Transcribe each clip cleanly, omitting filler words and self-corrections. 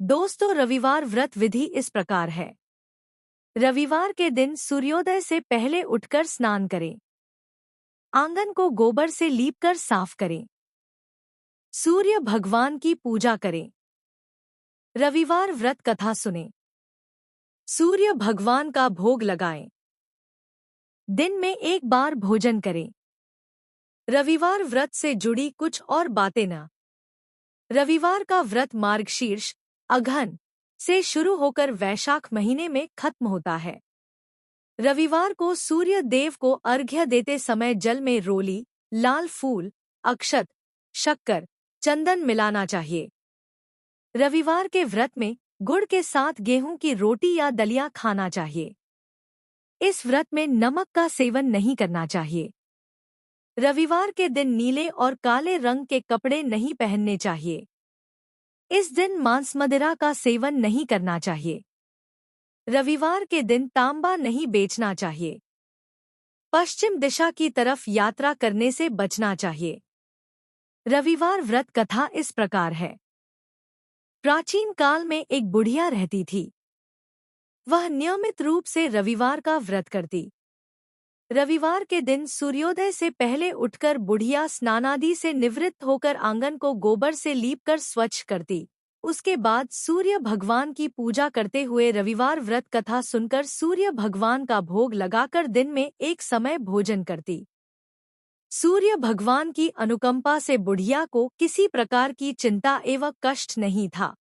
दोस्तों, रविवार व्रत विधि इस प्रकार है। रविवार के दिन सूर्योदय से पहले उठकर स्नान करें। आंगन को गोबर से लीपकर साफ करें। सूर्य भगवान की पूजा करें। रविवार व्रत कथा सुनें। सूर्य भगवान का भोग लगाएं। दिन में एक बार भोजन करें। रविवार व्रत से जुड़ी कुछ और बातें न। रविवार का व्रत मार्गशीर्ष अघन से शुरू होकर वैशाख महीने में खत्म होता है। रविवार को सूर्य देव को अर्घ्य देते समय जल में रोली, लाल फूल, अक्षत, शक्कर, चंदन मिलाना चाहिए। रविवार के व्रत में गुड़ के साथ गेहूं की रोटी या दलिया खाना चाहिए। इस व्रत में नमक का सेवन नहीं करना चाहिए। रविवार के दिन नीले और काले रंग के कपड़े नहीं पहनने चाहिए। इस दिन मांस मदिरा का सेवन नहीं करना चाहिए। रविवार के दिन तांबा नहीं बेचना चाहिए। पश्चिम दिशा की तरफ यात्रा करने से बचना चाहिए। रविवार व्रत कथा इस प्रकार है। प्राचीन काल में एक बुढ़िया रहती थी। वह नियमित रूप से रविवार का व्रत करती। रविवार के दिन सूर्योदय से पहले उठकर बुढ़िया स्नानादि से निवृत्त होकर आंगन को गोबर से लीपकर स्वच्छ करती। उसके बाद सूर्य भगवान की पूजा करते हुए रविवार व्रत कथा सुनकर सूर्य भगवान का भोग लगाकर दिन में एक समय भोजन करती। सूर्य भगवान की अनुकंपा से बुढ़िया को किसी प्रकार की चिंता एवं कष्ट नहीं था।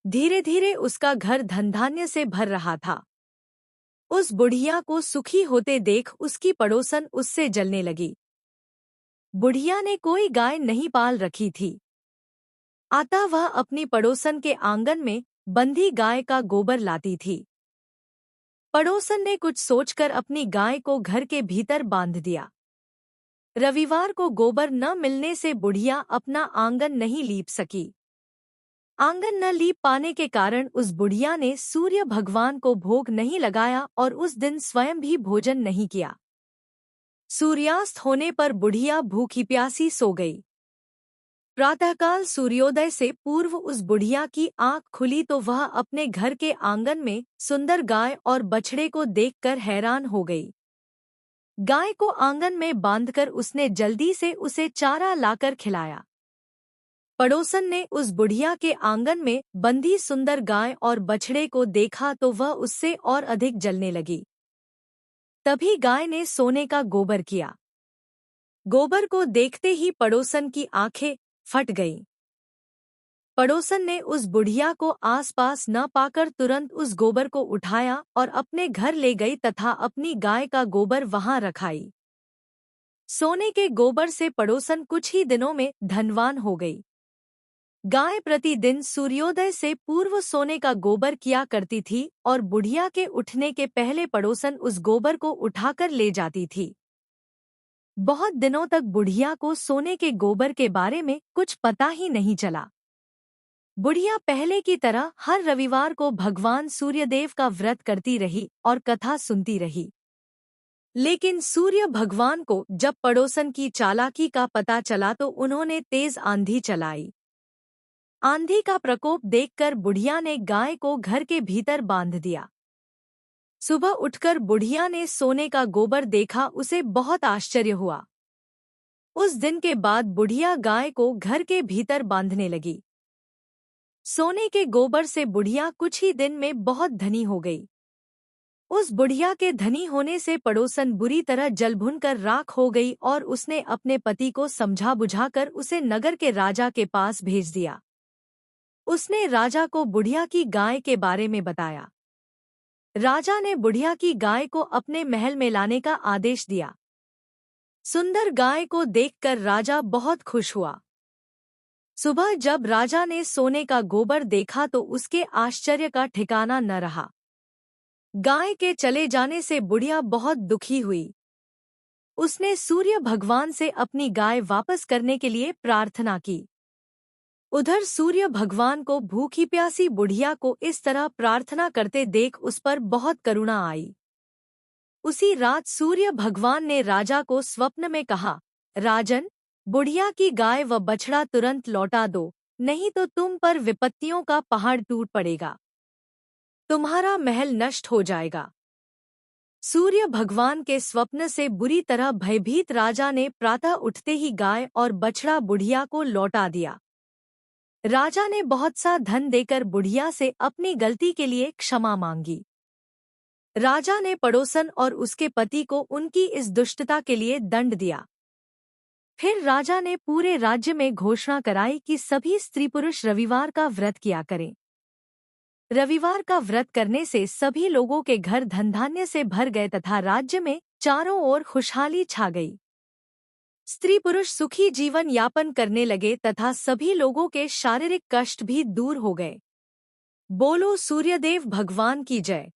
धीरे धीरे उसका घर धन धान्य से भर रहा था। उस बुढ़िया को सुखी होते देख उसकी पड़ोसन उससे जलने लगी। बुढ़िया ने कोई गाय नहीं पाल रखी थी, अतः वह अपनी पड़ोसन के आंगन में बंधी गाय का गोबर लाती थी। पड़ोसन ने कुछ सोचकर अपनी गाय को घर के भीतर बांध दिया। रविवार को गोबर न मिलने से बुढ़िया अपना आंगन नहीं लीप सकी। आंगन न लीप पाने के कारण उस बुढ़िया ने सूर्य भगवान को भोग नहीं लगाया और उस दिन स्वयं भी भोजन नहीं किया। सूर्यास्त होने पर बुढ़िया भूखी प्यासी सो गई। प्रातःकाल सूर्योदय से पूर्व उस बुढ़िया की आंख खुली तो वह अपने घर के आंगन में सुंदर गाय और बछड़े को देखकर हैरान हो गई। गाय को आंगन में बांधकर उसने जल्दी से उसे चारा लाकर खिलाया। पड़ोसन ने उस बुढ़िया के आंगन में बंधी सुंदर गाय और बछड़े को देखा तो वह उससे और अधिक जलने लगी। तभी गाय ने सोने का गोबर किया। गोबर को देखते ही पड़ोसन की आंखें फट गईं। पड़ोसन ने उस बुढ़िया को आसपास न पाकर तुरंत उस गोबर को उठाया और अपने घर ले गई तथा अपनी गाय का गोबर वहां रखाई। सोने के गोबर से पड़ोसन कुछ ही दिनों में धनवान हो गई। गाय प्रतिदिन सूर्योदय से पूर्व सोने का गोबर किया करती थी और बुढ़िया के उठने के पहले पड़ोसन उस गोबर को उठाकर ले जाती थी। बहुत दिनों तक बुढ़िया को सोने के गोबर के बारे में कुछ पता ही नहीं चला। बुढ़िया पहले की तरह हर रविवार को भगवान सूर्यदेव का व्रत करती रही और कथा सुनती रही। लेकिन सूर्य भगवान को जब पड़ोसन की चालाकी का पता चला तो उन्होंने तेज आंधी चलाई। आंधी का प्रकोप देखकर बुढ़िया ने गाय को घर के भीतर बांध दिया। सुबह उठकर बुढ़िया ने सोने का गोबर देखा, उसे बहुत आश्चर्य हुआ। उस दिन के बाद बुढ़िया गाय को घर के भीतर बांधने लगी। सोने के गोबर से बुढ़िया कुछ ही दिन में बहुत धनी हो गई। उस बुढ़िया के धनी होने से पड़ोसन बुरी तरह जलभुन कर राख हो गई और उसने अपने पति को समझा बुझाकर उसे नगर के राजा के पास भेज दिया। उसने राजा को बुढ़िया की गाय के बारे में बताया। राजा ने बुढ़िया की गाय को अपने महल में लाने का आदेश दिया। सुंदर गाय को देखकर राजा बहुत खुश हुआ। सुबह जब राजा ने सोने का गोबर देखा तो उसके आश्चर्य का ठिकाना न रहा। गाय के चले जाने से बुढ़िया बहुत दुखी हुई। उसने सूर्य भगवान से अपनी गाय वापस करने के लिए प्रार्थना की। उधर सूर्य भगवान को भूखी प्यासी बुढ़िया को इस तरह प्रार्थना करते देख उस पर बहुत करुणा आई। उसी रात सूर्य भगवान ने राजा को स्वप्न में कहा, राजन, बुढ़िया की गाय व बछड़ा तुरंत लौटा दो, नहीं तो तुम पर विपत्तियों का पहाड़ टूट पड़ेगा। तुम्हारा महल नष्ट हो जाएगा। सूर्य भगवान के स्वप्न से बुरी तरह भयभीत राजा ने प्रातः उठते ही गाय और बछड़ा बुढ़िया को लौटा दिया। राजा ने बहुत सा धन देकर बुढ़िया से अपनी गलती के लिए क्षमा मांगी। राजा ने पड़ोसन और उसके पति को उनकी इस दुष्टता के लिए दंड दिया। फिर राजा ने पूरे राज्य में घोषणा कराई कि सभी स्त्री पुरुष रविवार का व्रत किया करें। रविवार का व्रत करने से सभी लोगों के घर धन धान्य से भर गए तथा राज्य में चारों ओर खुशहाली छा गई। स्त्री पुरुष सुखी जीवन यापन करने लगे तथा सभी लोगों के शारीरिक कष्ट भी दूर हो गए। बोलो सूर्यदेव भगवान की जय।